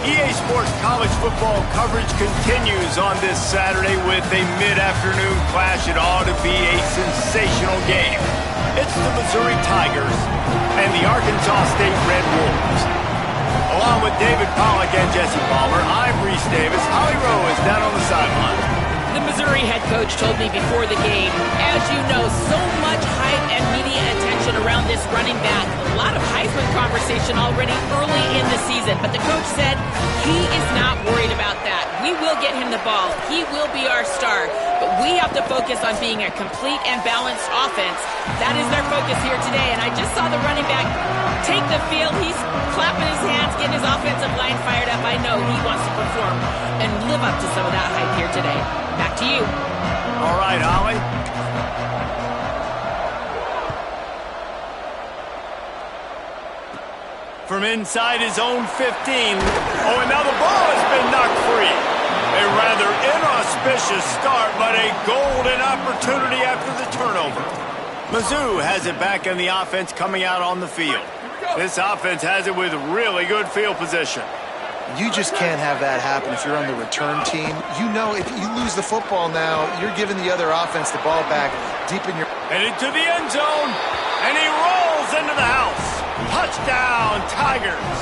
EA Sports college football coverage continues on this Saturday with a mid-afternoon clash. It ought to be a sensational game. It's the Missouri Tigers and the Arkansas State Red Wolves. Along with David Pollack and Jesse Palmer, I'm Reese Davis. Holly Rowe is down on the sideline. The Missouri head coach told me before the game, as you know, so much hype and media attention around this running back. A lot of Heisman conversation already early in the season, but the coach said he is not worried about that. We will get him the ball. He will be our star, but we have to focus on being a complete and balanced offense. That is their focus here today, and I just saw the running back take the field. He's clapping his hands, getting his offensive line fired up. I know he wants to perform and live up to some of that hype here today. Back to you. All right, Holly. From inside his own 15. Oh, and now the ball has been knocked free. A rather inauspicious start, but a golden opportunity after the turnover. Mizzou has it back in the offense coming out on the field. This offense has it with really good field position. You just can't have that happen if you're on the return team. You know, if you lose the football now, you're giving the other offense the ball back deep in your... Headed to the end zone, and he rolls into the house. Touchdown, Tigers.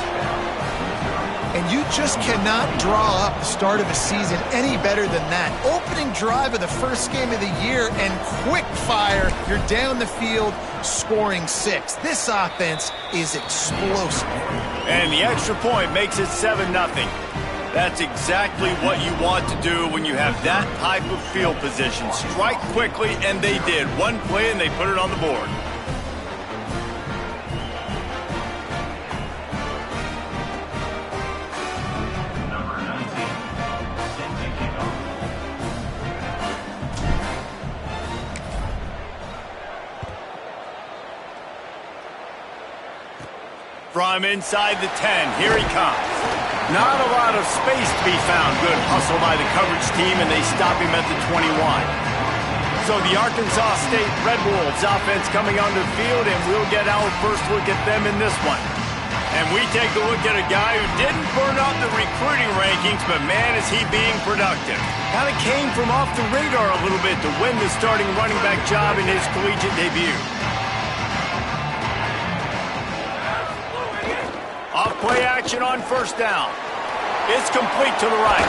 And you just cannot draw up the start of a season any better than that. Opening drive of the first game of the year and quick fire. You're down the field scoring 6. This offense is explosive. And the extra point makes it 7-0. That's exactly what you want to do when you have that type of field position. Strike quickly, and they did. One play, and they put it on the board. From inside the 10, here he comes. Not a lot of space to be found. Good hustle by the coverage team, and they stop him at the 21. So the Arkansas State Red Wolves offense coming onto the field, and we'll get our first look at them in this one. And we take a look at a guy who didn't burn out the recruiting rankings, but man, is he being productive. Kind of came from off the radar a little bit to win the starting running back job in his collegiate debut. Off-play action on first down. It's complete to the right.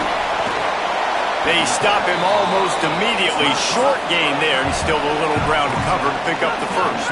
They stop him almost immediately. Short gain there, and still a little ground to cover to pick up the first.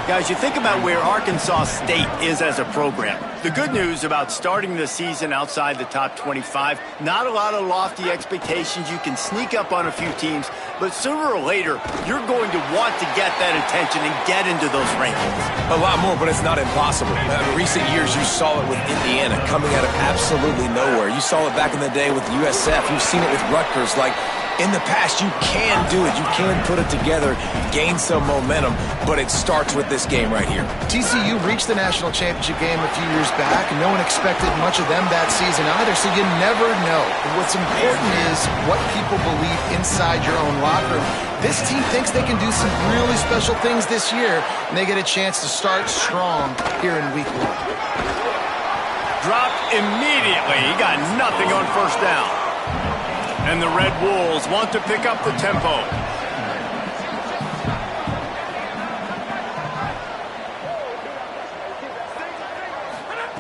Guys, you think about where Arkansas State is as a program. The good news about starting the season outside the top 25, not a lot of lofty expectations. You can sneak up on a few teams, but sooner or later, you're going to want to get that attention and get into those rankings. A lot more, but it's not impossible. In recent years, you saw it with Indiana coming out of absolutely nowhere. You saw it back in the day with USF. You've seen it with Rutgers. Like, in the past, you can do it. You can put it together, gain some momentum, but it starts with this game right here. TCU reached the national championship game a few years back, and no one expected much of them that season either, so you never know. What's important is what people believe inside your own locker room. This team thinks they can do some really special things this year, and they get a chance to start strong here in week 1. Dropped immediately. He got nothing on first down. And the Red Wolves want to pick up the tempo.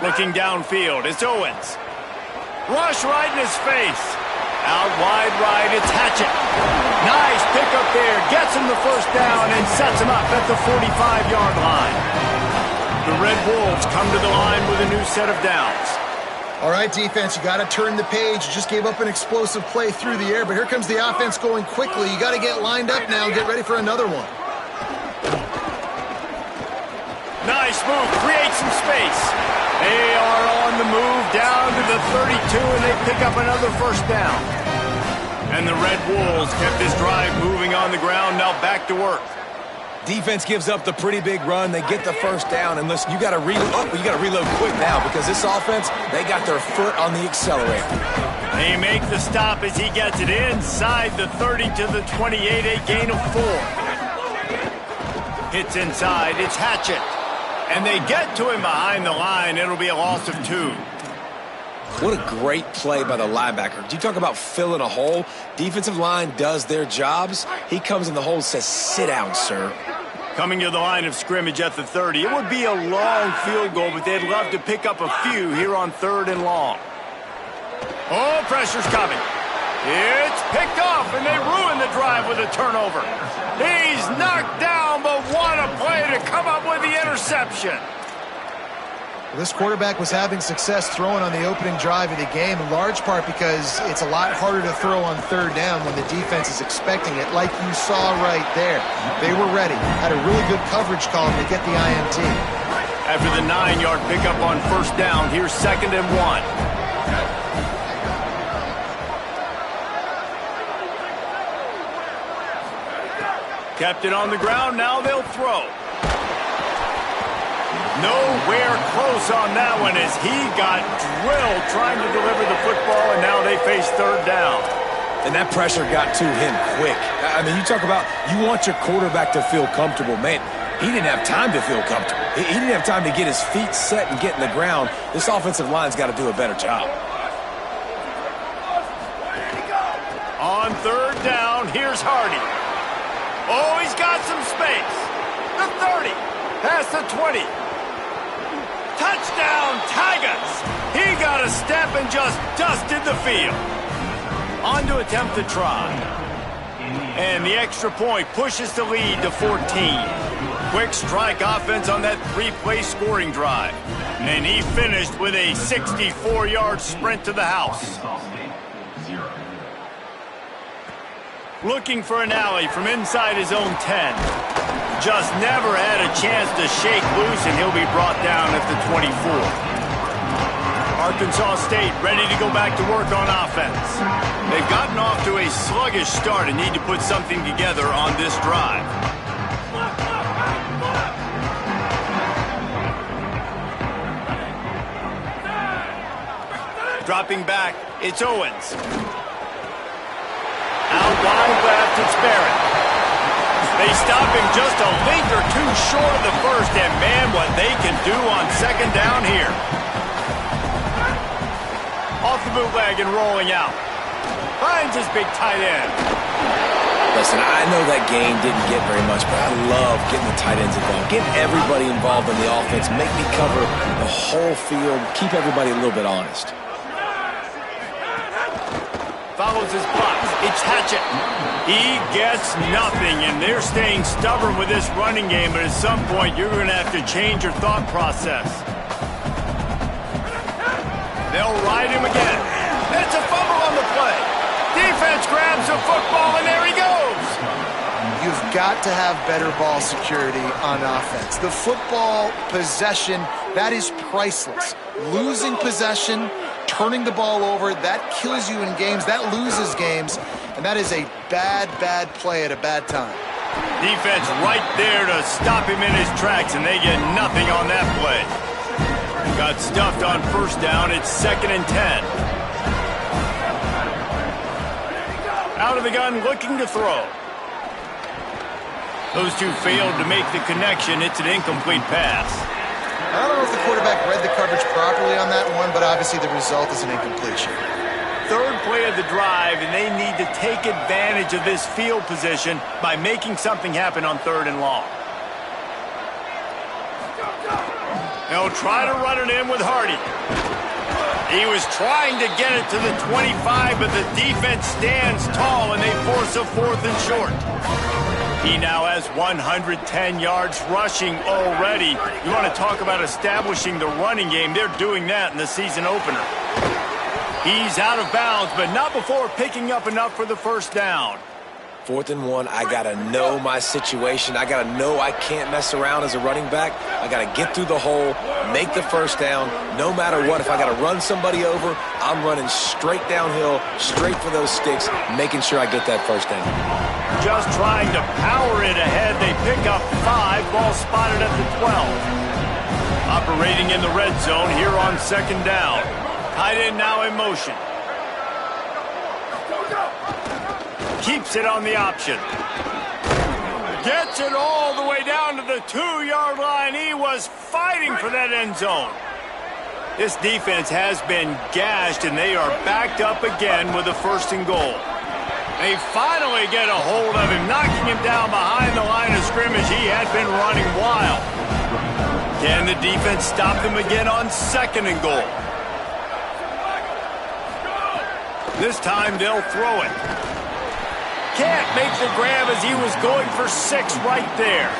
Looking downfield, it's Owens. Rush right in his face. Out wide right, it's Hatchett. Nice pickup there. Gets him the first down and sets him up at the 45-yard line. The Red Wolves come to the line with a new set of downs. All right, defense, you got to turn the page. You just gave up an explosive play through the air, but here comes the offense going quickly. You got to get lined up now and get ready for another one. Nice move, create some space. They are on the move down to the 32, and they pick up another first down. And the Red Wolves kept this drive moving on the ground, now back to work. Defense gives up the pretty big run. They get the first down, and listen, you got to reload quick now because this offense, they got their foot on the accelerator. They make the stop as he gets it inside the 30 to the 28, a gain of 4. Hits inside, it's Hatchett. And they get to him behind the line. It'll be a loss of 2. What a great play by the linebacker. Do you talk about filling a hole? Defensive line does their jobs. He comes in the hole and says, sit down, sir. Coming to the line of scrimmage at the 30. It would be a long field goal, but they'd love to pick up a few here on 3rd and long. Oh, pressure's coming. It's picked off, and they ruin the drive with a turnover. He's knocked down, but what a play to come up with the interception. This quarterback was having success throwing on the opening drive of the game, in large part because it's a lot harder to throw on 3rd down when the defense is expecting it, like you saw right there. They were ready, had a really good coverage call to get the INT. After the 9-yard pickup on 1st down, here's 2nd and 1. Kept it on the ground, now they'll throw. Nowhere close on that one as he got drilled trying to deliver the football, and now they face 3rd down. And that pressure got to him quick. I mean, you talk about you want your quarterback to feel comfortable. Man, he didn't have time to feel comfortable. He didn't have time to get his feet set and get in the ground. This offensive line's got to do a better job. On 3rd down, here's Hardy. Oh, he's got some space. The 30, past the 20. Touchdown, Tigers! He got a step and just dusted the field. On to attempt the try. And the extra point pushes the lead to 14. Quick strike offense on that 3-play scoring drive. And he finished with a 64-yard sprint to the house. Looking for an alley from inside his own 10. Just never had a chance to shake loose, and he'll be brought down at the 24. Arkansas State ready to go back to work on offense. They've gotten off to a sluggish start and need to put something together on this drive. Dropping back, it's Owens. Out wide left, it's Barrett. They stop him just a length or two short of the first, and man, what they can do on 2nd down here. Off the bootleg and rolling out. Finds his big tight end. Listen, I know that game didn't get very much, but I love getting the tight ends involved. Getting everybody involved in the offense, make me cover the whole field, keep everybody a little bit honest. Follows his blocks. It's Hatchett. He gets nothing, and they're staying stubborn with this running game, but at some point, you're going to have to change your thought process. They'll ride him again. It's a fumble on the play. Defense grabs the football, and there he goes. You've got to have better ball security on offense. The football possession, that is priceless. Losing possession, turning the ball over, that kills you in games, that loses games, and that is a bad, bad play at a bad time. Defense right there to stop him in his tracks, and they get nothing on that play. Got stuffed on 1st down, it's 2nd and 10. Out of the gun, looking to throw. Those two failed to make the connection, it's an incomplete pass. I don't know if the quarterback read the coverage properly on that one, but obviously the result is an incompletion. 3rd play of the drive, and they need to take advantage of this field position by making something happen on 3rd and long. They'll try to run it in with Hardy. He was trying to get it to the 25, but the defense stands tall, and they force a 4th and short. He now has 110 yards rushing already. You want to talk about establishing the running game. They're doing that in the season opener. He's out of bounds, but not before picking up enough for the 1st down. 4th and 1, I got to know my situation. I got to know I can't mess around as a running back. I got to get through the hole, make the 1st down. No matter what, if I got to run somebody over, I'm running straight downhill, straight for those sticks, making sure I get that 1st down. Just trying to power it ahead. They pick up 5, ball spotted at the 12. Operating in the red zone here on 2nd down. Tight end now in motion. Keeps it on the option. Gets it all the way down to the 2-yard line. He was fighting for that end zone. This defense has been gashed, and they are backed up again with a 1st and goal. They finally get a hold of him, knocking him down behind the line of scrimmage. He had been running wild. Can the defense stop them again on 2nd and goal? This time they'll throw it. Can't make the grab as he was going for 6 right there.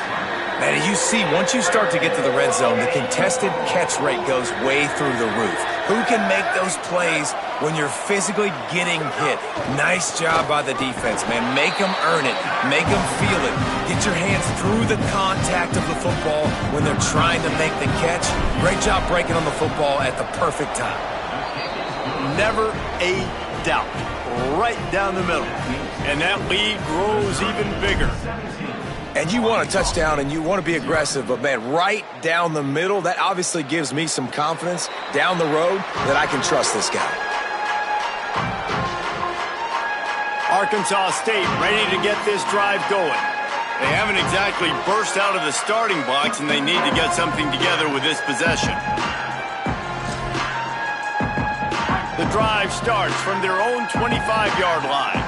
Man, you see, once you start to get to the red zone, the contested catch rate goes way through the roof. Who can make those plays when you're physically getting hit? Nice job by the defense, man. Make them earn it. Make them feel it. Get your hands through the contact of the football when they're trying to make the catch. Great job breaking on the football at the perfect time. Never a doubt. Right down the middle. And that lead grows even bigger. And you want a touchdown and you want to be aggressive, but, man, right down the middle, that obviously gives me some confidence down the road that I can trust this guy. Arkansas State ready to get this drive going. They haven't exactly burst out of the starting blocks, and they need to get something together with this possession. The drive starts from their own 25-yard line.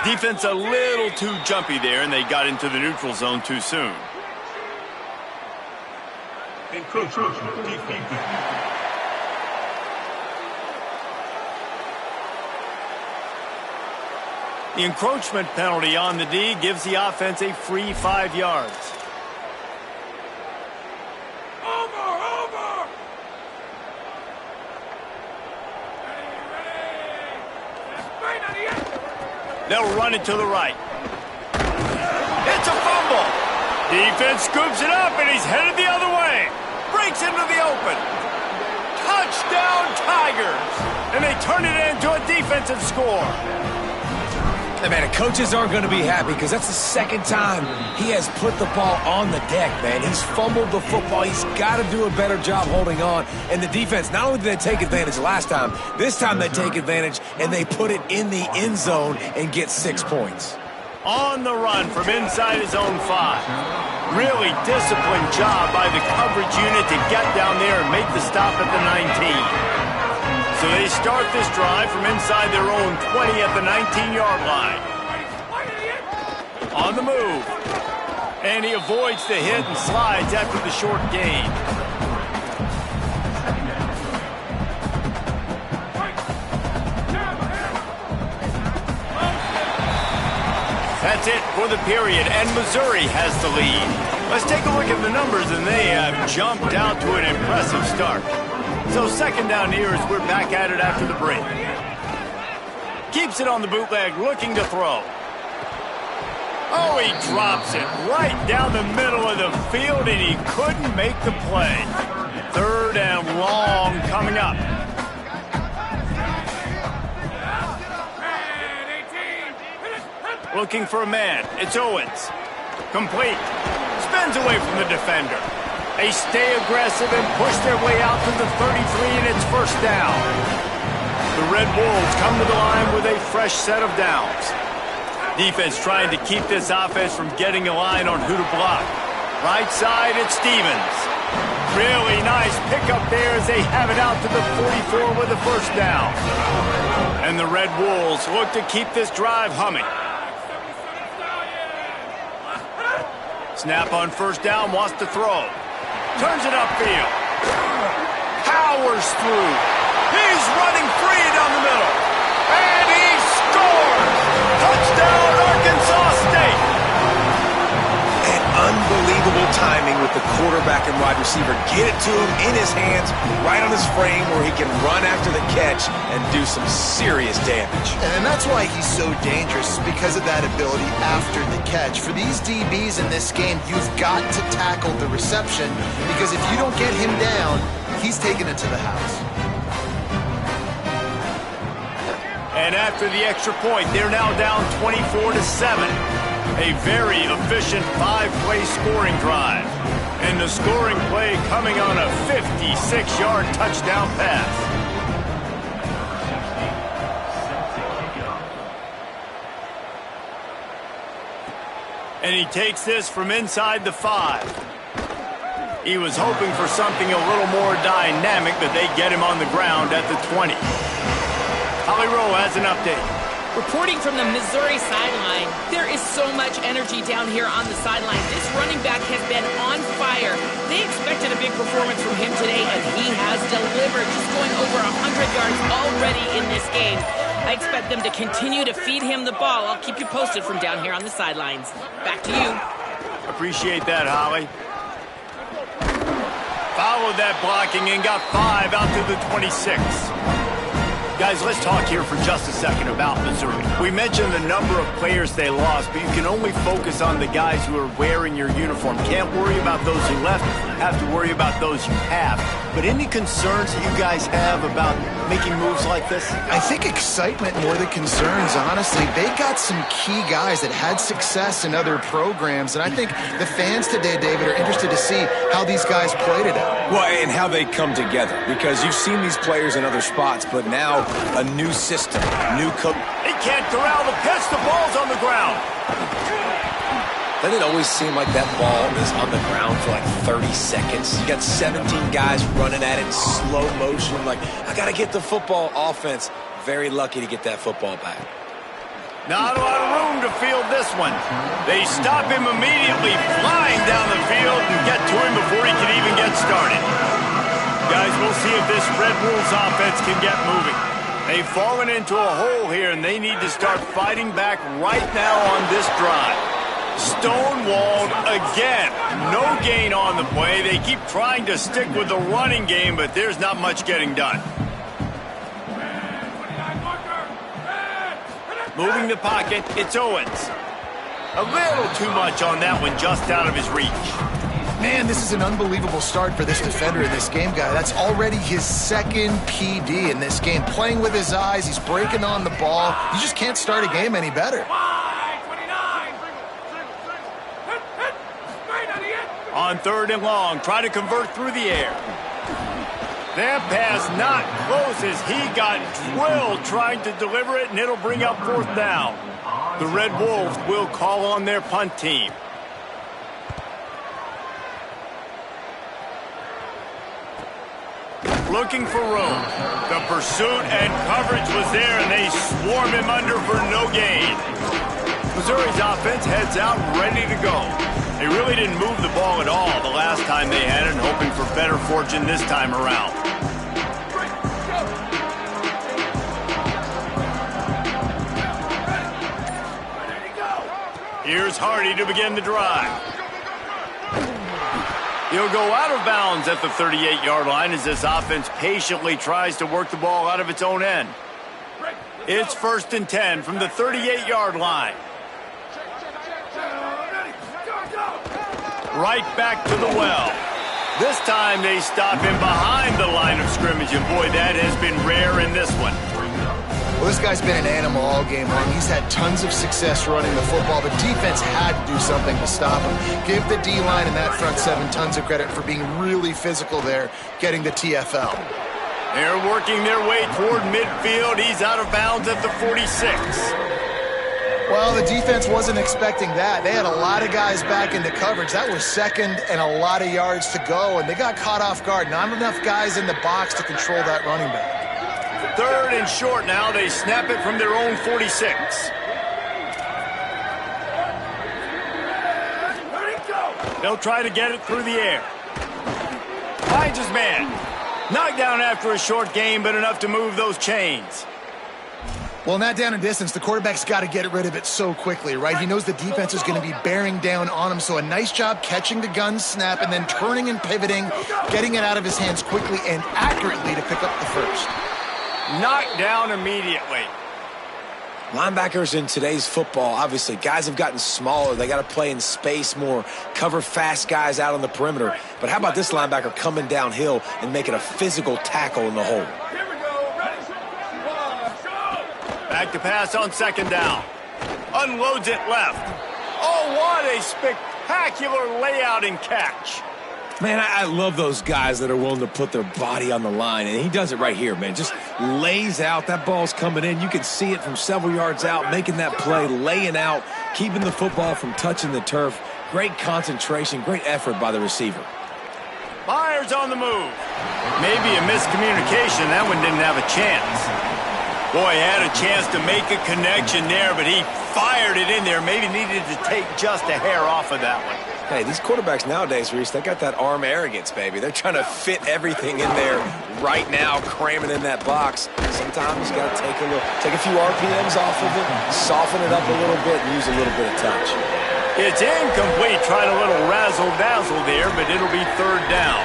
Defense a little too jumpy there, and they got into the neutral zone too soon. The encroachment penalty on the D gives the offense a free 5 yards. They'll run it to the right. It's a fumble. Defense scoops it up, and he's headed the other way. Breaks into the open. Touchdown, Tigers. And they turn it into a defensive score. Hey, man, the coaches aren't going to be happy because that's the 2nd time he has put the ball on the deck, man. He's fumbled the football. He's got to do a better job holding on. And the defense, not only did they take advantage last time, this time they take advantage and they put it in the end zone and get 6 points. On the run from inside his own 5. Really disciplined job by the coverage unit to get down there and make the stop at the 19. So they start this drive from inside their own 20 at the 19-yard line. On the move. And he avoids the hit and slides after the short gain. That's it for the period, and Missouri has the lead. Let's take a look at the numbers, and they have jumped out to an impressive start. So 2nd down here as we're back at it after the break. Keeps it on the bootleg, looking to throw. Oh, he drops it right down the middle of the field, and he couldn't make the play. 3rd and long coming up. Looking for a man. It's Owens. Complete. Spins away from the defender. They stay aggressive and push their way out to the 33, and it's 1st down. The Red Wolves come to the line with a fresh set of downs. Defense trying to keep this offense from getting a line on who to block. Right side, it's Stevens. Really nice pickup there as they have it out to the 44 with a 1st down. And the Red Wolves look to keep this drive humming. Snap on 1st down, wants to throw. Turns it upfield. Powers through. He's running free down the middle. And he scores! Touchdown, Arkansas State! And unbelievable timing with the quarterback and wide receiver. Get it to him in his hands, right on his frame where he can run after the catch and do some serious damage. And that's why he's so dangerous, because of that ability after the catch. For these DBs in this game, you've got to tackle the reception, because if you don't get him down, he's taking it to the house. And after the extra point, they're now down 24-7. A very efficient 5-play scoring drive. And the scoring play coming on a 56-yard touchdown pass. And he takes this from inside the 5. He was hoping for something a little more dynamic, but they get him on the ground at the 20. Holly Rowe has an update. Reporting from the Missouri sideline, there is so much energy down here on the sideline. This running back has been on fire. They expected a big performance from him today, and he has delivered, just going over 100 yards already in this game. I expect them to continue to feed him the ball. I'll keep you posted from down here on the sidelines. Back to you. Appreciate that, Holly. Followed that blocking and got 5 out to the 26. Guys, let's talk here for just a second about Missouri. We mentioned the number of players they lost, but you can only focus on the guys who are wearing your uniform. Can't worry about those who left, have to worry about those you have. But any concerns that you guys have about making moves like this? I think excitement more than concerns, honestly. They got some key guys that had success in other programs, and I think the fans today, David, are interested to see how these guys played it out. Well, and how they come together, because you've seen these players in other spots, but now a new system, new coach. They can't corral the pitch. The ball's on the ground. Doesn't it always seem like that ball is on the ground for like 30 seconds? You got 17 guys running at it in slow motion. Like, I got to get the football. Offense, very lucky to get that football back. Not a lot of room to field this one. They stop him immediately, flying down the field and get to him before he can even get started. Guys, we'll see if this Red Wolves offense can get moving. They've fallen into a hole here, and they need to start fighting back right now on this drive. Stonewalled again. No gain on the play. They keep trying to stick with the running game, but there's not much getting done. Moving the pocket, it's Owens. A little too much on that one, just out of his reach. Man, this is an unbelievable start for this defender in this game, guy. That's already his second PD in this game. Playing with his eyes, he's breaking on the ball. You just can't start a game any better. On 3rd and long, try to convert through the air. That pass not close as he got drilled trying to deliver it, and it'll bring up 4th down. The Red Wolves will call on their punt team. Looking for room. The pursuit and coverage was there, and they swarm him under for no gain. Missouri's offense heads out ready to go. They really didn't move the ball at all the last time they had it, hoping for better fortune this time around. Here's Hardy to begin the drive. He'll go out of bounds at the 38-yard line as this offense patiently tries to work the ball out of its own end. It's 1st and 10 from the 38-yard line. Right back to the well. This time they stop him behind the line of scrimmage, and boy, that has been rare in this one. Well, this guy's been an animal all game long. He's had tons of success running the football. The defense had to do something to stop him. Give the D-line and that front 7 tons of credit for being really physical there, getting the TFL. They're working their way toward midfield. He's out of bounds at the 46. Well, the defense wasn't expecting that. They had a lot of guys back into coverage. That was 2nd and a lot of yards to go, and they got caught off guard. Not enough guys in the box to control that running back. 3rd and short now. They snap it from their own 46. They'll try to get it through the air. Finds his man. Knocked down after a short game, but enough to move those chains. Well, not down in distance. The quarterback's got to get rid of it so quickly, right? He knows the defense is going to be bearing down on him, so a nice job catching the gun snap and then turning and pivoting, getting it out of his hands quickly and accurately to pick up the first. Knocked down immediately. Linebackers in today's football, obviously, guys have gotten smaller. They got to play in space more, cover fast guys out on the perimeter. But how about this linebacker coming downhill and making a physical tackle in the hole? Back to pass on 2nd down. Unloads it left. Oh, what a spectacular layout and catch. Man, I love those guys that are willing to put their body on the line, and he does it right here, man. Just lays out. That ball's coming in. You can see it from several yards out, making that play, laying out, keeping the football from touching the turf. Great concentration, great effort by the receiver. Myers on the move. Maybe a miscommunication. That one didn't have a chance. Boy, had a chance to make a connection there, but he fired it in there. Maybe needed to take just a hair off of that one. Hey, these quarterbacks nowadays, Reese, they got that arm arrogance, baby. They're trying to fit everything in there right now, cramming in that box. Sometimes you got to take a few RPMs off of it, soften it up a little bit, and use a little bit of touch. It's incomplete. Tried a little razzle-dazzle there, but it'll be third down.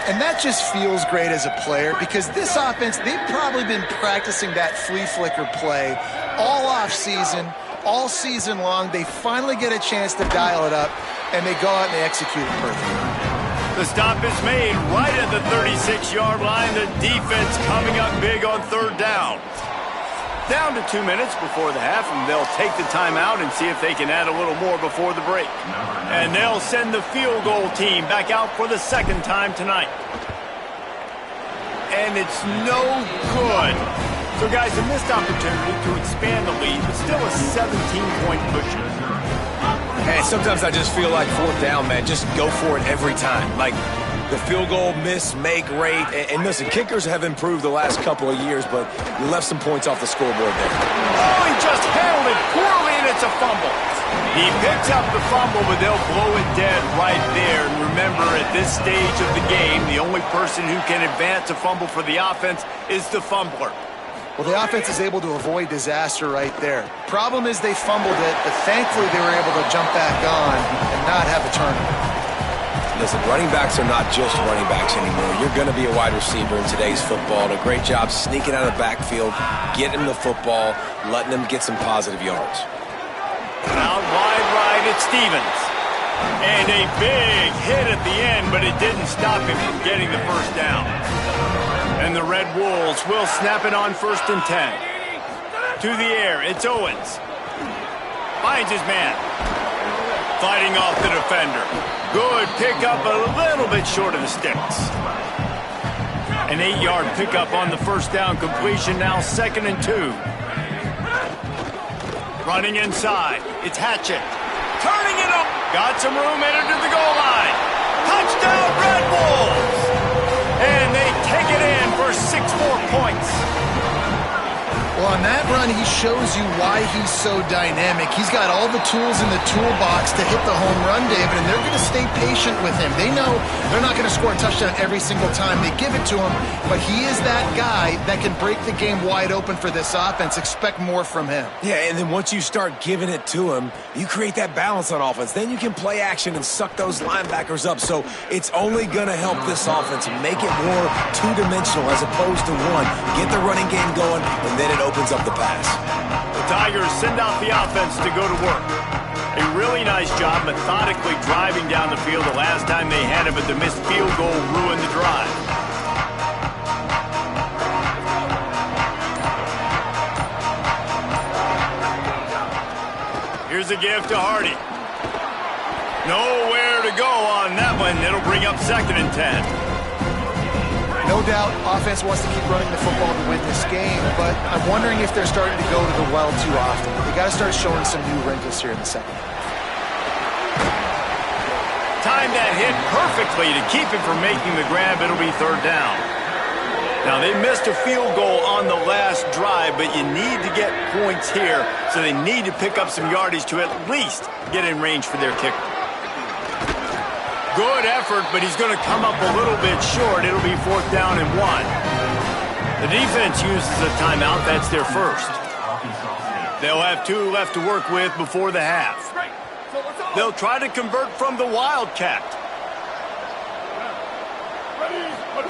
And that just feels great as a player because this offense, they've probably been practicing that flea flicker play all off season, all season long. They finally get a chance to dial it up, and they go out and they execute it perfectly. The stop is made right at the 36-yard line. The defense coming up big on third down. Down to 2 minutes before the half, and they'll take the timeout and see if they can add a little more before the break. And they'll send the field goal team back out for the second time tonight. And it's no good. So, guys, a missed opportunity to expand the lead, but still a 17-point push. Hey, sometimes I just feel like fourth down, man. Just go for it every time. Like, the field goal miss, make rate. And listen, kickers have improved the last couple of years, but you left some points off the scoreboard there. Oh, he just handled it poorly, and it's a fumble. He picks up the fumble, but they'll blow it dead right there. And remember, at this stage of the game, the only person who can advance a fumble for the offense is the fumbler. Well, the offense is able to avoid disaster right there. Problem is they fumbled it, but thankfully they were able to jump back on and not have a turnover. Listen, running backs are not just running backs anymore. You're going to be a wide receiver in today's football. And a great job sneaking out of the backfield, getting the football, letting them get some positive yards. Out wide right, it's Stevens. And a big hit at the end, but it didn't stop him from getting the first down. And the Red Wolves will snap it on 1st and 10. To the air, it's Owens. Finds his man. Fighting off the defender. Good pickup, a little bit short of the sticks. An 8-yard pickup on the first down completion, now 2nd and 2. Running inside, it's Hatchett. Turning it up. Got some room, entered to the goal line. Touchdown, Red Wolves! And they take it in for 6 more points. Well, on that run, he shows you why he's so dynamic. He's got all the tools in the toolbox to hit the home run, David, and they're going to stay patient with him. They know they're not going to score a touchdown every single time they give it to him, but he is that guy that can break the game wide open for this offense. Expect more from him. Yeah, and then once you start giving it to him, you create that balance on offense. Then you can play action and suck those linebackers up. So it's only going to help this offense make it more two-dimensional as opposed to one. Get the running game going, and then it opens up the pass. The Tigers send out the offense to go to work. A really nice job methodically driving down the field the last time they had it, but the missed field goal ruined the drive. Here's a give to Hardy. Nowhere to go on that one. It'll bring up 2nd and 10. No doubt, offense wants to keep running the football to win this game, but I'm wondering if they're starting to go to the well too often. They got to start showing some new wrinkles here in the second. Timed that hit perfectly to keep him from making the grab. It'll be 3rd down. Now, they missed a field goal on the last drive, but you need to get points here, so they need to pick up some yardage to at least get in range for their kicker. Good effort, but he's going to come up a little bit short. It'll be 4th down and 1. The defense uses a timeout. That's their first. They'll have 2 left to work with before the half. They'll try to convert from the Wildcat.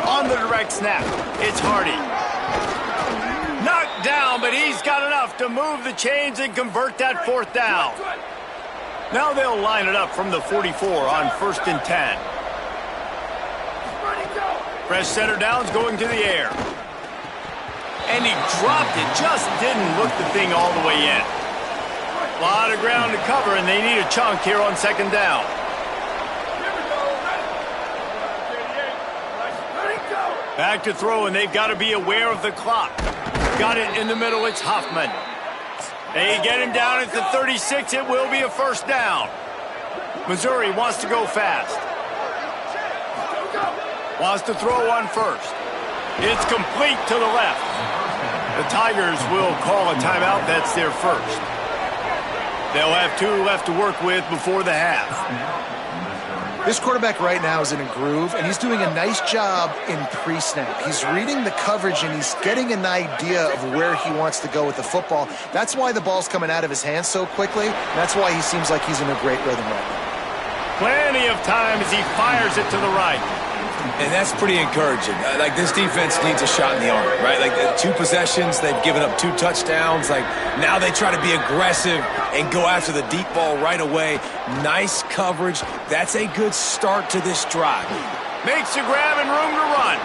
On the direct snap, it's Hardy. Knocked down, but he's got enough to move the chains and convert that 4th down. Now they'll line it up from the 44 on 1st and 10. Fresh center downs going to the air. And he dropped it, just didn't look the thing all the way in. A lot of ground to cover, and they need a chunk here on 2nd down. Back to throw, and they've got to be aware of the clock. Got it in the middle, it's Huffman. They get him down at the 36. It will be a 1st down. Missouri wants to go fast. Wants to throw on first. It's complete to the left. The Tigers will call a timeout. That's their first. They'll have 2 left to work with before the half. This quarterback right now is in a groove, and he's doing a nice job in pre-snap. He's reading the coverage, and he's getting an idea of where he wants to go with the football. That's why the ball's coming out of his hands so quickly. That's why he seems like he's in a great rhythm right now. Plenty of time as he fires it to the right. And that's pretty encouraging. Like, this defense needs a shot in the arm, right? Like, 2 possessions, they've given up 2 touchdowns. Like, now they try to be aggressive and go after the deep ball right away. Nice coverage. That's a good start to this drive. Makes the grab and room to run.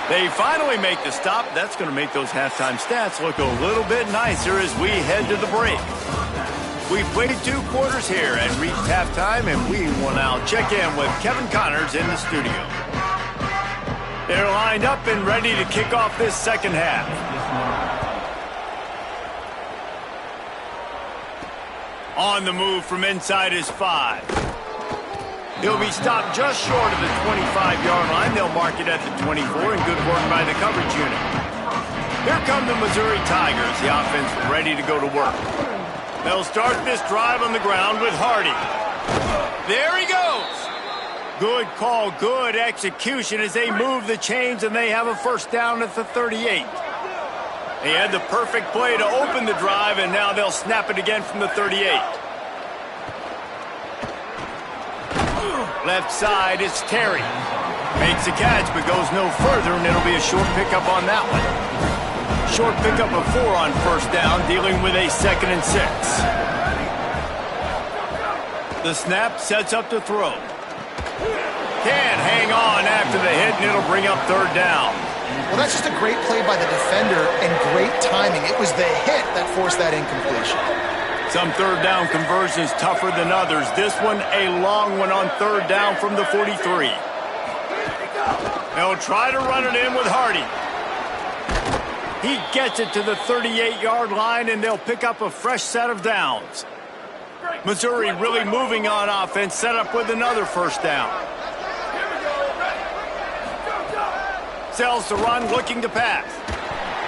They finally make the stop. That's going to make those halftime stats look a little bit nicer as we head to the break. We've played 2 quarters here and reached halftime, and we will now check in with Kevin Connors in the studio. They're lined up and ready to kick off this second half. On the move from inside is 5. He'll be stopped just short of the 25-yard line. They'll mark it at the 24, and good work by the coverage unit. Here come the Missouri Tigers, the offense ready to go to work. They'll start this drive on the ground with Hardy. There he goes. Good call, good execution as they move the chains, and they have a first down at the 38. They had the perfect play to open the drive, and now they'll snap it again from the 38. Left side, it's Terry. Makes a catch, but goes no further, and it'll be a short pickup on that one. Short pickup of 4 on first down, dealing with a 2nd and 6. The snap sets up the throw. Can't hang on after the hit, and it'll bring up 3rd down. Well, that's just a great play by the defender and great timing. It was the hit that forced that incompletion. Some 3rd down conversions tougher than others. This one, a long one on 3rd down from the 43. They'll try to run it in with Hardy. He gets it to the 38-yard line, and they'll pick up a fresh set of downs. Missouri really moving on offense, set up with another first down. Sells to run, looking to pass.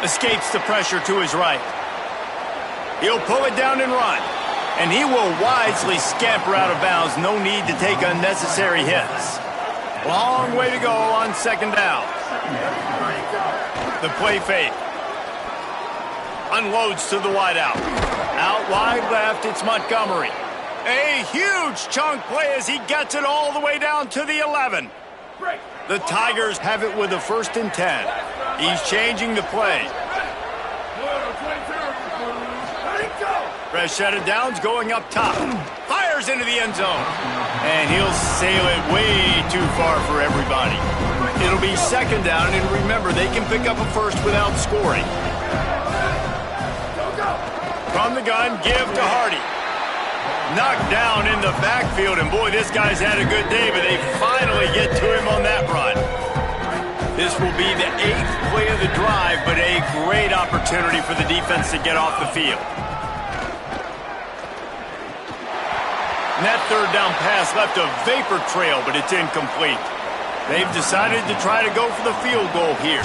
Escapes the pressure to his right. He'll pull it down and run. And he will wisely scamper out of bounds. No need to take unnecessary hits. Long way to go on 2nd down. The play fake. Unloads to the wideout. Out wide left, it's Montgomery. A huge chunk play as he gets it all the way down to the 11. The Tigers have it with a 1st and 10. He's changing the play. Fresh set of downs going up top. Fires into the end zone. And he'll sail it way too far for everybody. It'll be 2nd down, and remember, they can pick up a first without scoring. From the gun, give to Hardy. Knocked down in the backfield, and boy, this guy's had a good day, but they finally get to him on that run. This will be the 8th play of the drive, but a great opportunity for the defense to get off the field. And that 3rd down pass left a vapor trail, but it's incomplete. They've decided to try to go for the field goal here.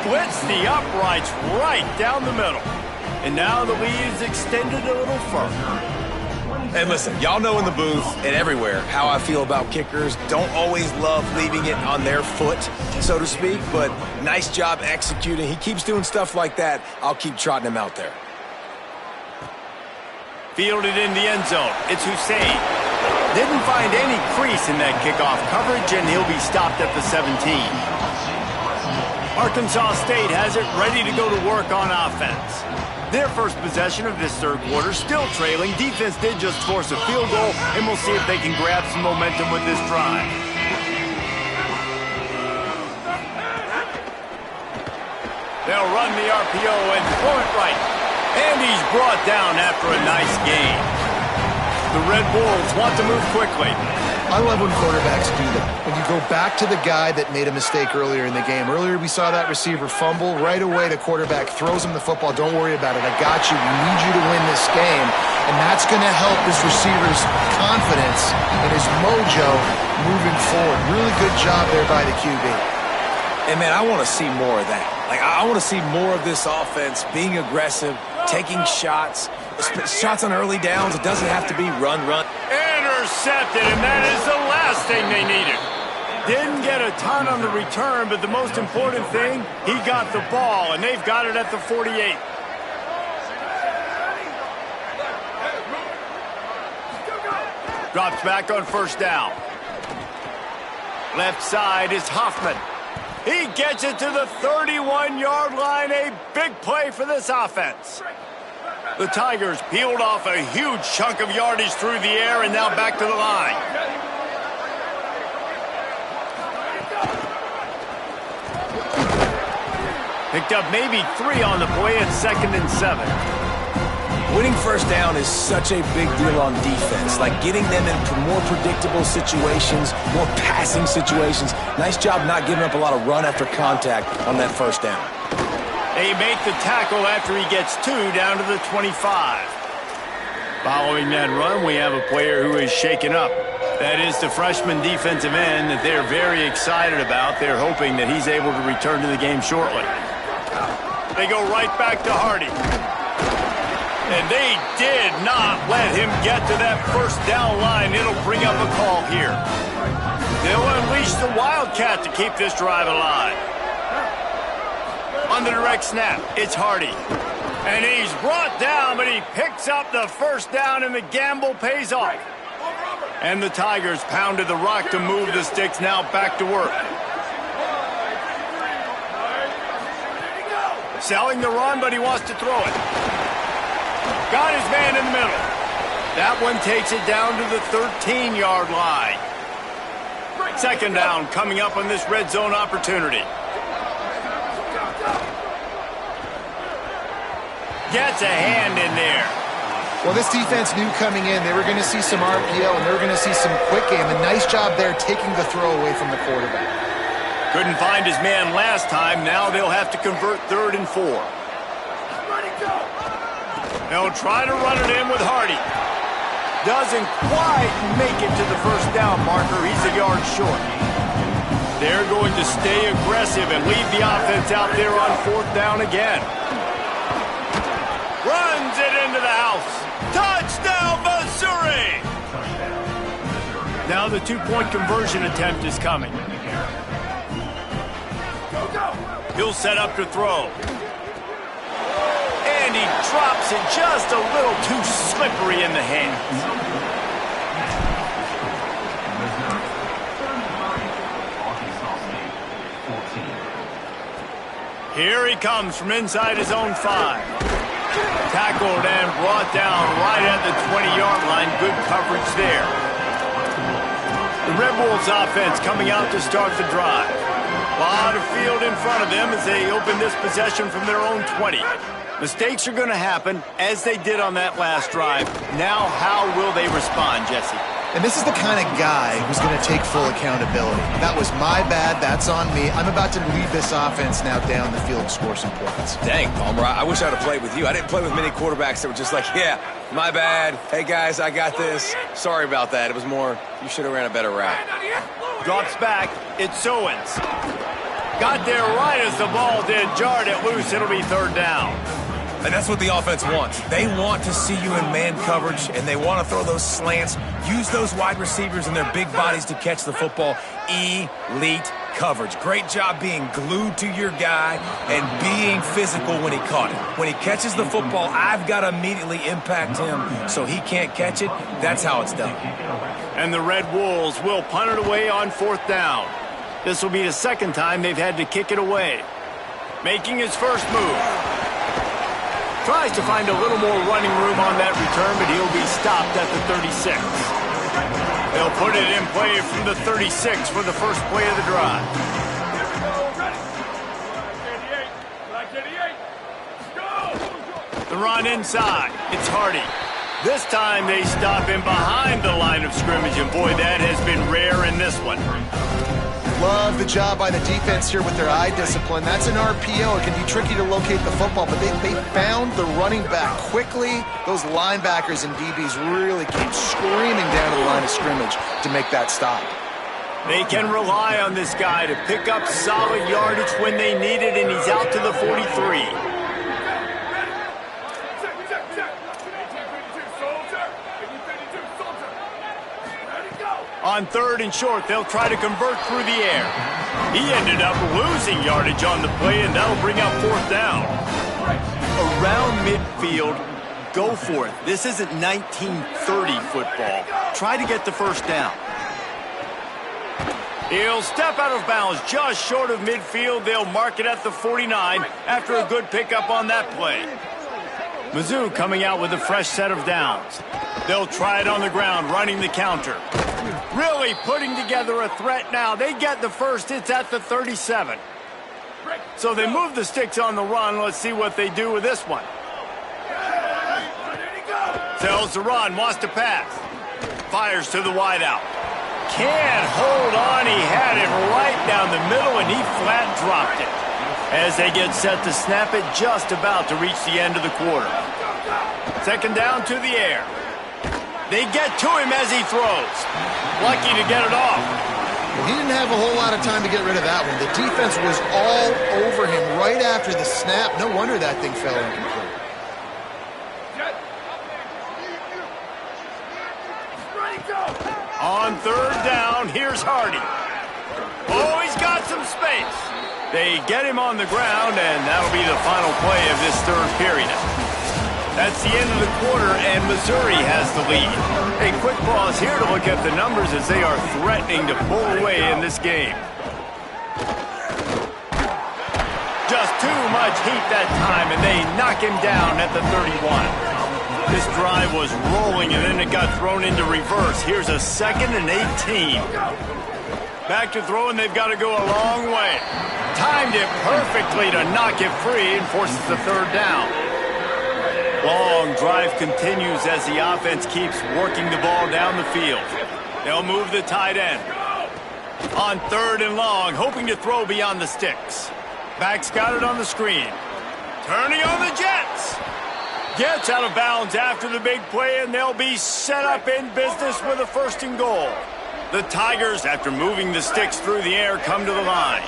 Splits the uprights right down the middle. And now the lead is extended a little further. And listen, y'all know in the booth and everywhere how I feel about kickers. Don't always love leaving it on their foot, so to speak, but nice job executing. He keeps doing stuff like that. I'll keep trotting him out there. Fielded in the end zone. It's Hussein. Didn't find any crease in that kickoff coverage, and he'll be stopped at the 17. Arkansas State has it ready to go to work on offense. Their first possession of this 3rd quarter, still trailing. Defense did just force a field goal, and we'll see if they can grab some momentum with this drive. They'll run the RPO and throw it right. And he's brought down after a nice gain. The Red Bulls want to move quickly. I love when quarterbacks do that. When you go back to the guy that made a mistake earlier in the game. Earlier we saw that receiver fumble. Right away the quarterback throws him the football. Don't worry about it. I got you. We need you to win this game. And that's going to help this receiver's confidence in his Joe, moving forward. Really good job there by the QB. And, man, I want to see more of that. Like, I want to see more of this offense being aggressive, taking shots on early downs. It doesn't have to be run. Intercepted, and that is the last thing they needed. Didn't get a ton on the return, but the most important thing, he got the ball, and they've got it at the 48. Drops back on first down. Left side is Hoffman. He gets it to the 31-yard line. A big play for this offense. The Tigers peeled off a huge chunk of yardage through the air and now back to the line. Picked up maybe 3 on the play at 2nd and 7. Winning first down is such a big deal on defense, like getting them into more predictable situations, more passing situations. Nice job not giving up a lot of run after contact on that first down. They make the tackle after he gets 2 down to the 25. Following that run, we have a player who is shaken up. That is the freshman defensive end that they're very excited about. They're hoping that he's able to return to the game shortly. They go right back to Hardy. And they did not let him get to that first down line. It'll bring up a call here. They'll unleash the Wildcat to keep this drive alive. On the direct snap, it's Hardy. And he's brought down, but he picks up the first down, and the gamble pays off. And the Tigers pounded the rock to move the sticks, now back to work. Selling the run, but he wants to throw it. Got his man in the middle. That one takes it down to the 13-yard line. 2nd down coming up on this red zone opportunity. Gets a hand in there. Well, this defense knew coming in they were going to see some RPO and they were going to see some quick game. A nice job there taking the throw away from the quarterback. Couldn't find his man last time. Now they'll have to convert 3rd and 4. They'll try to run it in with Hardy. Doesn't quite make it to the first down marker. He's a yard short. They're going to stay aggressive and leave the offense out there on 4th down again. Runs it into the house. Touchdown, Missouri! Now the 2-point conversion attempt is coming. He'll set up to throw. And he drops it just a little too slippery in the hands. Here he comes from inside his own 5. Tackled and brought down right at the 20-yard line. Good coverage there. The Red Wolves offense coming out to start the drive. A lot of field in front of them as they open this possession from their own 20. Mistakes are going to happen, as they did on that last drive. Now, how will they respond, Jesse? And this is the kind of guy who's going to take full accountability. That was my bad. That's on me. I'm about to lead this offense now down the field and score some points. Dang, Palmer, I wish I would have played with you. I didn't play with many quarterbacks that were just like, yeah, my bad. Hey, guys, I got this. Sorry about that. It was more, you should have ran a better route. Drops back. It's Owens. Got there right as the ball did. Jarred it loose. It'll be 3rd down. And that's what the offense wants. They want to see you in man coverage, and they want to throw those slants, use those wide receivers and their big bodies to catch the football. Elite coverage. Great job being glued to your guy and being physical when he caught it. When he catches the football, I've got to immediately impact him so he can't catch it. That's how it's done. And the Red Wolves will punt it away on 4th down. This will be the 2nd time they've had to kick it away. Making his first move. Tries to find a little more running room on that return, but he'll be stopped at the 36. They'll put it in play from the 36 for the first play of the drive. The run inside. It's Hardy. This time they stop him behind the line of scrimmage, and boy, that has been rare in this one. Love the job by the defense here with their eye discipline. That's an RPO. It can be tricky to locate the football, but they found the running back quickly. Those linebackers and DBs really came screaming down to the line of scrimmage to make that stop. They can rely on this guy to pick up solid yardage when they need it, and he's out to the 43. On 3rd and short, they'll try to convert through the air. He ended up losing yardage on the play, and that'll bring up 4th down. Around midfield, go for it. This isn't 1930 football. Try to get the 1st down. He'll step out of bounds just short of midfield. They'll mark it at the 49 after a good pickup on that play. Mizzou coming out with a fresh set of downs. They'll try it on the ground, running the counter. Really putting together a threat now. They get the 1st. It's at the 37. So they move the sticks on the run. Let's see what they do with this one. Tells the run, wants to pass. Fires to the wideout. Can't hold on. He had it right down the middle, and he flat dropped it. As they get set to snap it, just about to reach the end of the quarter. 2nd down to the air. They get to him as he throws. Lucky to get it off. He didn't have a whole lot of time to get rid of that one. The defense was all over him right after the snap. No wonder that thing fell incomplete. On 3rd down, here's Hardy. Oh, he's got some space. They get him on the ground, and that'll be the final play of this 3rd period. That's the end of the quarter, and Missouri has the lead. A quick pause here to look at the numbers as they are threatening to pull away in this game. Just too much heat that time, and they knock him down at the 31. This drive was rolling, and then it got thrown into reverse. Here's a 2nd and 18. Back to throw, and they've got to go a long way. Timed it perfectly to knock it free and forces the 3rd down. Long drive continues as the offense keeps working the ball down the field. They'll move the tight end. On 3rd and long, hoping to throw beyond the sticks. Back's got it on the screen. Turning on the Jets. Gets out of bounds after the big play, and they'll be set up in business with a 1st and goal. The Tigers, after moving the sticks through the air, come to the line.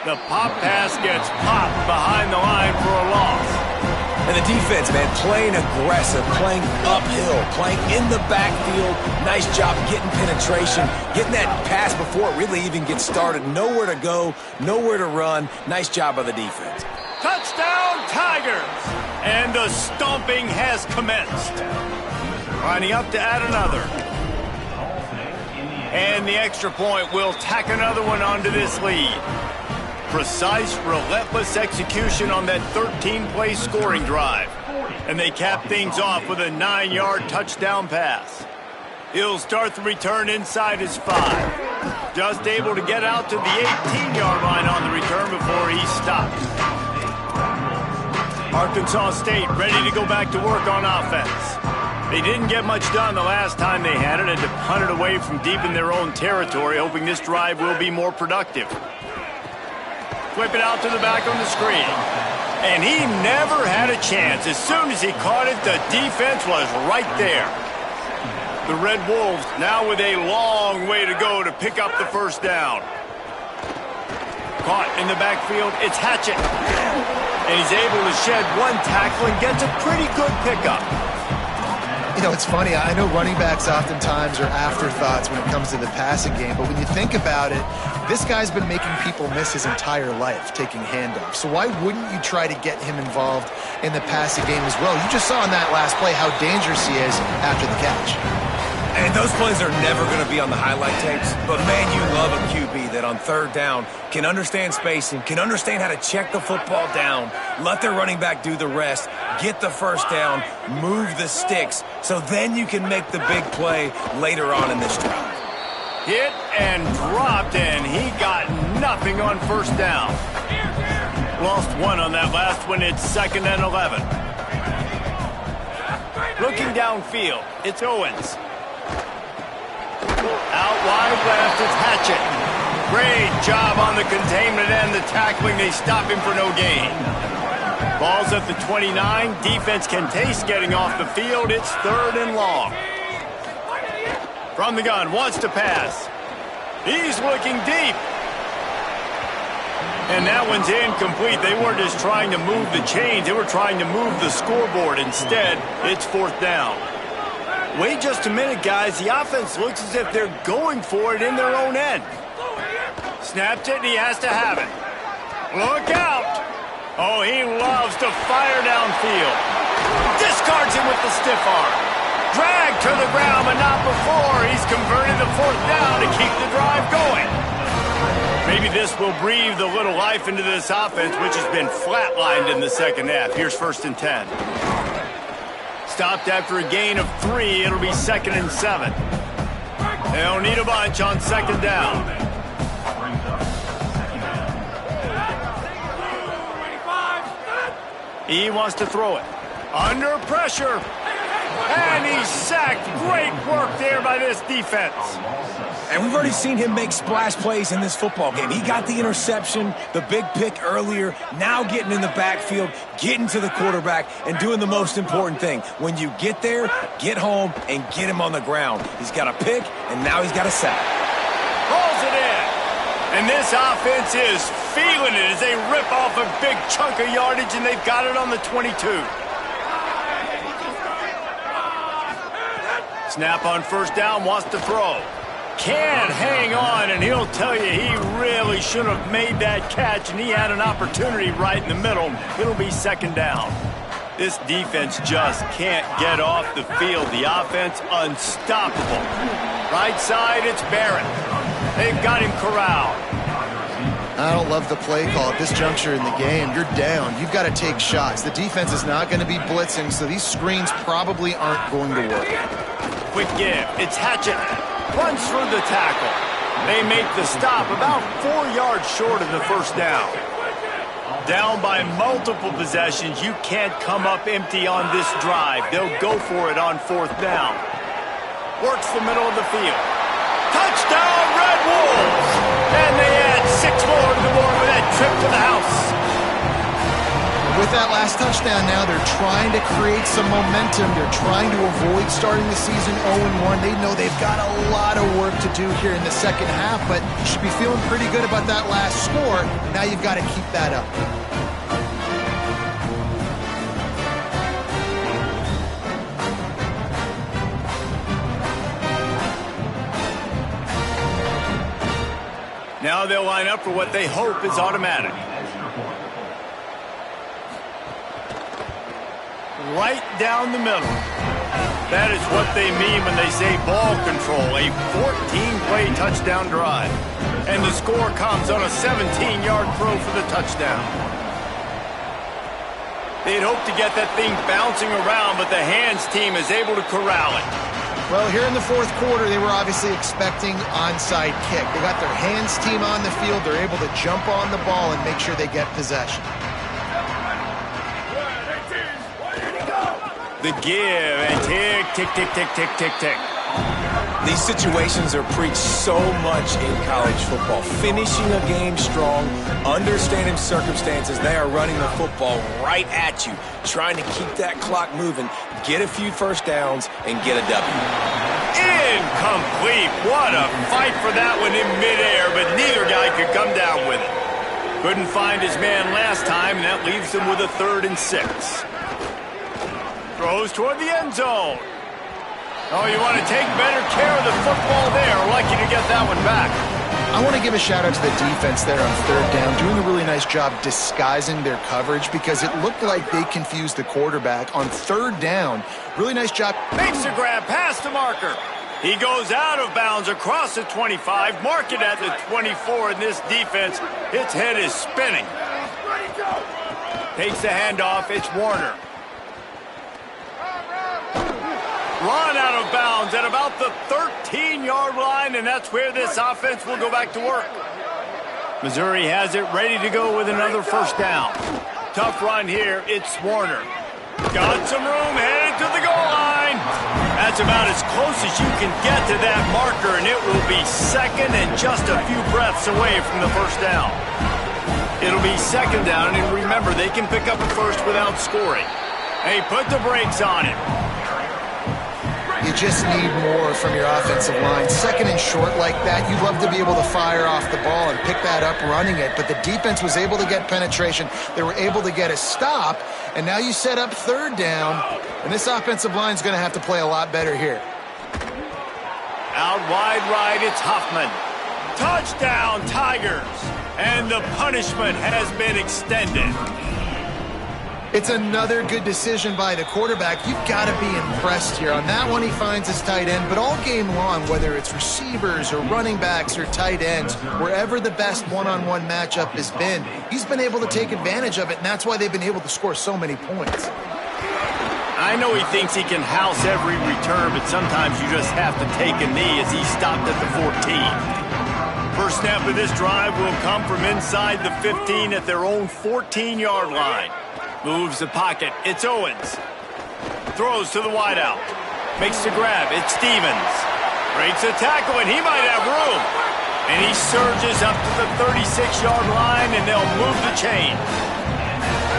The pop pass gets popped behind the line for a loss. And the defense, man, playing aggressive, playing uphill, playing in the backfield. Nice job getting penetration, getting that pass before it really even gets started. Nowhere to go, nowhere to run. Nice job by the defense. Touchdown, Tigers! And the stomping has commenced. Lining up to add another. And the extra point will tack another one onto this lead. Precise, relentless execution on that 13-play scoring drive. And they cap things off with a 9-yard touchdown pass. He'll start the return inside his 5. Just able to get out to the 18-yard line on the return before he stops. Arkansas State ready to go back to work on offense. They didn't get much done the last time they had it, and to punt it away from deep in their own territory, hoping this drive will be more productive. Flip it out to the back on the screen. And he never had a chance. As soon as he caught it, the defense was right there. The Red Wolves now with a long way to go to pick up the 1st down. Caught in the backfield, it's Hatchett. And he's able to shed one tackle and gets a pretty good pickup. You know, it's funny. I know running backs oftentimes are afterthoughts when it comes to the passing game, but when you think about it, this guy's been making people miss his entire life taking handoffs. So why wouldn't you try to get him involved in the passing game as well? You just saw in that last play how dangerous he is after the catch. And those plays are never going to be on the highlight tapes, but man, you love a QB that on 3rd down can understand spacing, can understand how to check the football down, let their running back do the rest, get the 1st down, move the sticks, so then you can make the big play later on in this drive. Hit and dropped, and he got nothing on 1st down. Lost one on that last one. It's 2nd and 11. Looking downfield, it's Owens. Out wide left, it's Hatchett. Great job on the containment and the tackling. They stop him for no gain. Ball's at the 29. Defense can taste getting off the field. It's 3rd and long. From the gun, wants to pass. He's looking deep. And that one's incomplete. They weren't just trying to move the chains. They were trying to move the scoreboard. Instead, it's 4th down. Wait just a minute, guys. The offense looks as if they're going for it in their own end. Snapped it, and he has to have it. Look out! Oh, he loves to fire downfield. Discards him with the stiff arm. Drag to the ground, but not before. He's converted the 4th down to keep the drive going. Maybe this will breathe a little life into this offense, which has been flatlined in the second half. Here's 1st and 10. Stopped after a gain of 3. It'll be 2nd and 7. They'll need a bunch on 2nd down. He wants to throw it. Under pressure. And he's sacked. Great work there by this defense. And we've already seen him make splash plays in this football game. He got the interception, the big pick earlier, now getting in the backfield, getting to the quarterback, and doing the most important thing. When you get there, get home, and get him on the ground. He's got a pick, and now he's got a sack. Rolls it in. And this offense is feeling it as they rip off a big chunk of yardage, and they've got it on the 22. Snap on 1st down, wants to throw. Can't hang on, and he'll tell you he really should have made that catch, and he had an opportunity right in the middle. It'll be 2nd down. This defense just can't get off the field. The offense unstoppable. Right side, it's Barrett. They've got him corralled. I don't love the play call at this juncture in the game. You're down. You've got to take shots. The defense is not going to be blitzing, so these screens probably aren't going to work. Quick give. It's Hatchett. Runs through the tackle. They make the stop about 4 yards short of the 1st down. Down by multiple possessions. You can't come up empty on this drive. They'll go for it on 4th down. Works the middle of the field. Touchdown, Red Wolves! And they add 6 more to the board with that trip to the house. With that last touchdown now, they're trying to create some momentum. They're trying to avoid starting the season 0-1. They know they've got a lot of work to do here in the second half, but you should be feeling pretty good about that last score. Now you've got to keep that up. Now they'll line up for what they hope is automatic. Right down the middle. That is what they mean when they say ball control. A 14-play touchdown drive. And the score comes on a 17-yard throw for the touchdown. They'd hope to get that thing bouncing around, but the hands team is able to corral it. Well, here in the 4th quarter, they were obviously expecting onside kick. They got their hands team on the field. They're able to jump on the ball and make sure they get possession. The give, and tick, tick, tick, tick, tick, tick, tick. These situations are preached so much in college football. Finishing a game strong, understanding circumstances. They are running the football right at you, trying to keep that clock moving, get a few 1st downs, and get a W. Incomplete. What a fight for that one in midair, but neither guy could come down with it. Couldn't find his man last time, and that leaves him with a 3rd and 6. Throws toward the end zone. Oh, you want to take better care of the football there. Lucky to get that one back. I want to give a shout out to the defense there on 3rd down, doing a really nice job disguising their coverage because it looked like they confused the quarterback on 3rd down. Really nice job. Makes a grab past the marker. He goes out of bounds across the 25, mark it at the 24, and this defense, its head is spinning. Takes the handoff, it's Warner. Run out of bounds at about the 13-yard line, and that's where this offense will go back to work. Missouri has it ready to go with another 1st down. Tough run here, it's Warner. Got some room, headed to the goal line. As That's about as close as you can get to that marker, and it will be second and just a few breaths away from the first down. It'll be second down, and remember, they can pick up a first without scoring. Hey, put the brakes on it. You just need more from your offensive line. Second and short like that, you'd love to be able to fire off the ball and pick that up running it, but the defense was able to get penetration. They were able to get a stop, and now you set up third down, and this offensive line is going to have to play a lot better here. Out wide right, it's Huffman. Touchdown, Tigers! And the punishment has been extended. It's another good decision by the quarterback. You've got to be impressed here. On that one, he finds his tight end, but all game long, whether it's receivers or running backs or tight ends, wherever the best one-on-one matchup has been, he's been able to take advantage of it, and that's why they've been able to score so many points. I know he thinks he can house every return, but sometimes you just have to take a knee as he stopped at the 14. First snap of this drive will come from inside the 15 at their own 14-yard line. Moves the pocket. It's Owens. Throws to the wideout. Makes the grab. It's Stevens. Breaks a tackle, and he might have room. And he surges up to the 36-yard line, and they'll move the chain.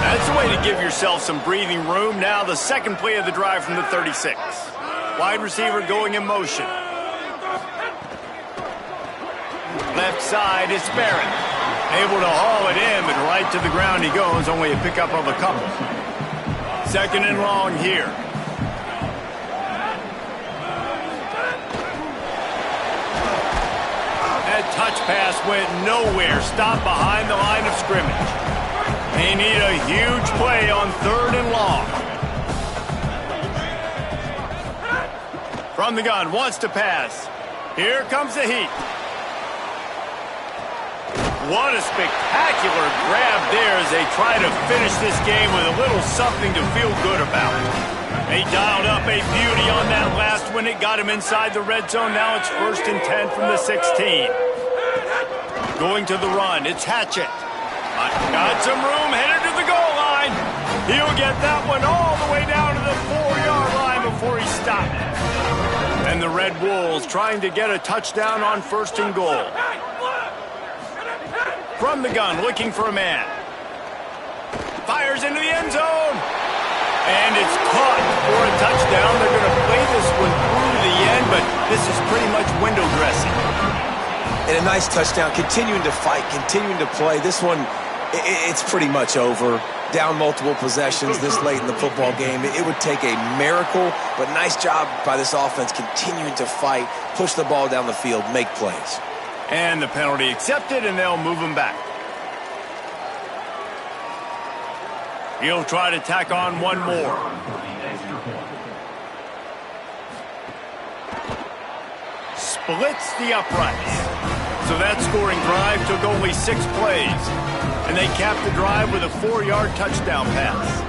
That's the way to give yourself some breathing room. Now the second play of the drive from the 36. Wide receiver going in motion. Left side, it's Barrett. Able to haul it in, but right to the ground he goes. Only a pickup of a couple. Second and long here. That touch pass went nowhere. Stopped behind the line of scrimmage. They need a huge play on third and long. From the gun, wants to pass. Here comes the heat. What a spectacular grab there as they try to finish this game with a little something to feel good about. They dialed up a beauty on that last one. It got him inside the red zone. Now it's 1st and 10 from the 16. Going to the run. It's Hatchett. Got some room, headed to the goal line. He'll get that one all the way down to the 4-yard line before he stopped. And the Red Wolves trying to get a touchdown on 1st and goal. From the gun, looking for a man. Fires into the end zone. And it's caught for a touchdown. They're going to play this one through the end, but this is pretty much window dressing. And a nice touchdown, continuing to fight, continuing to play. This one, it's pretty much over. Down multiple possessions this late in the football game. It would take a miracle, but nice job by this offense continuing to fight, push the ball down the field, make plays. And the penalty accepted, and they'll move him back. He'll try to tack on one more. Splits the uprights. So that scoring drive took only 6 plays. And they capped the drive with a 4-yard touchdown pass.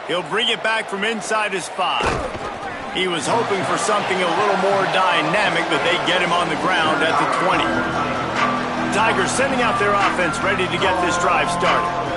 He'll bring it back from inside his 5. He was hoping for something a little more dynamic, but they get him on the ground at the 20. Tigers sending out their offense ready to get this drive started.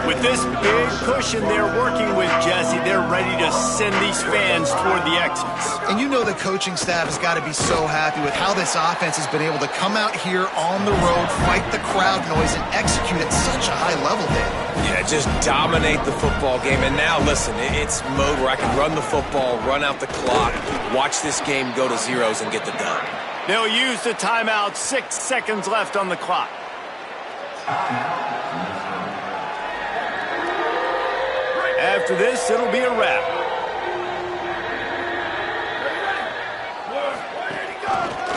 With this big cushion they're working with, Jesse, they're ready to send these fans toward the exits. And you know the coaching staff has got to be so happy with how this offense has been able to come out here on the road, fight the crowd noise, and execute at such a high level, Dan. Yeah, just dominate the football game. And now, listen, it's mode where I can run the football, run out the clock, watch this game go to zeros and get the done. They'll use the timeout. 6 seconds left on the clock. After this, it'll be a wrap.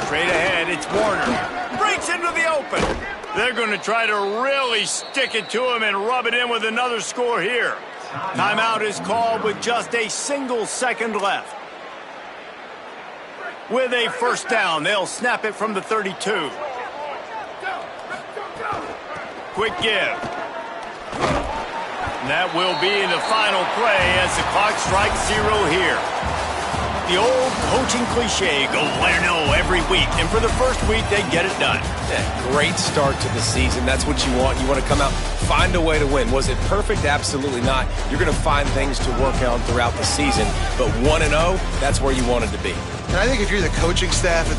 Straight ahead, it's Warner. Breaks into the open. They're going to try to really stick it to him and rub it in with another score here. Timeout is called with just a single second left. With a first down, they'll snap it from the 32. Quick give. And that will be the final play as the clock strikes 0 here. the old coaching cliche, go 1-0 every week. And for the first week, they get it done. Yeah, great start to the season. That's what you want. You want to come out, find a way to win. Was it perfect? Absolutely not. You're going to find things to work on throughout the season. But 1-0, that's where you wanted to be. And I think if you're the coaching staff at